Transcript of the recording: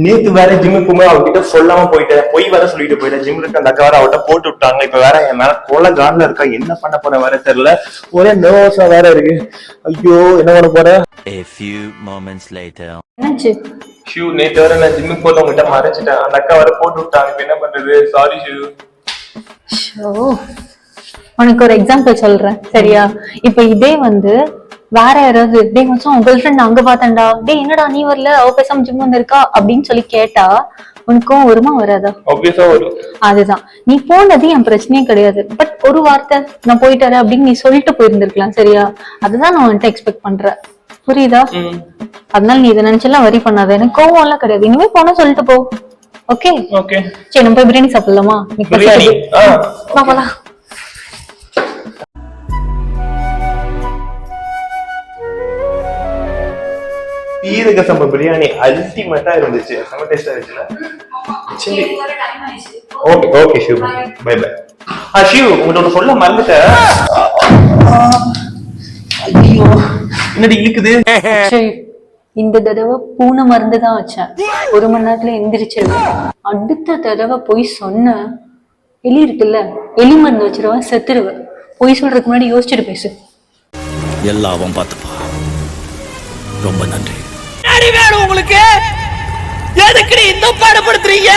நேத்து வேற ஜிம்முக்கு போகும்போது அவகிட்ட சொல்லாம போயிட்டேன், போய் வேற சொல்லிட்டு போயிட்டேன். ஜிம்ல இருக்க அந்த அக்கா வேற அவட்ட போட்டு விட்டாங்க. இப்ப வேற என் மேல கொலை கார்ல இருக்கா, என்ன பண்ண போற வேற தெரியல. ஒரே நர்வஸா வேற இருக்கு. ஐயோ என்ன பண்ண போற. A few moments later. என்னாச்சு? ஷூ நேத்து வேற நான் ஜிம்முக்கு போட்டு உங்ககிட்ட மறைச்சிட்டேன். அந்த அக்கா வேற போட்டு விட்டாங்க. இப்ப என்ன பண்றது? Sorry shoe. ஷோ, உனக்கு ஒரு எக்ஸாம்பிள் சொல்றேன் சரியா? இப்ப இதே வந்து வேற யாராவது டே மச்சான் உன் கேர்ள் ஃப்ரெண்ட் அங்க பாத்தேன்டா, டே என்னடா நீ வரல, அவ பேசாம ஜிம் வந்திருக்கா அப்படின்னு சொல்லி கேட்டா உனக்கும் வருமா வராதா? ஆப்வியஸா வரும். அதுதான், நீ போனது என் பிரச்சனையே கிடையாது. பட் ஒரு வார்த்தை நான் போயிட்டாரு அப்படின்னு நீ சொல்லிட்டு போயிருந்திருக்கலாம் சரியா? அதுதான் நான் உன்கிட்ட எக்ஸ்பெக்ட் பண்றேன், புரியுதா? அதனால நீ இதை நினைச்செல்லாம் வரி பண்ணாத. எனக்கு கோவம் எல்லாம் கிடையாது. இனிமே போனா சொல்லிட்டு போ. ஓகே ஓகே சரி, நம்ம போய் பிரியாணி சாப்பிடலாமா? பிரியாணி போலாம். சீரக சம்பா பிரியாணி அல்டிமேட்டா இருந்துச்சு. செம டேஸ்டா இருந்துச்சுல. சரி okay okay shoe, bye bye. Shoe உங்கள்ட்ட சொல்ல மறந்துட்டேன். ஐயோ என்னடி இழுக்குது. சரி, இந்த தடவை பூனை மருந்து தான் வச்சேன். 1 மணி நேரத்துல எந்திரிச்சிருவேன். அடுத்த தடவை போய் சொன்ன எலி இருக்குல்ல, எலி மருந்து வச்சிருவேன், செத்துருவேன். போய் சொல்றதுக்கு முன்னாடி யோசிச்சுட்டு பேசு. எல்லாவும் பார்த்துப்பா. ரொம்ப நன்றி. உங்களுக்கு எதுக்கு இந்த பாடுபடுத்துறீங்க?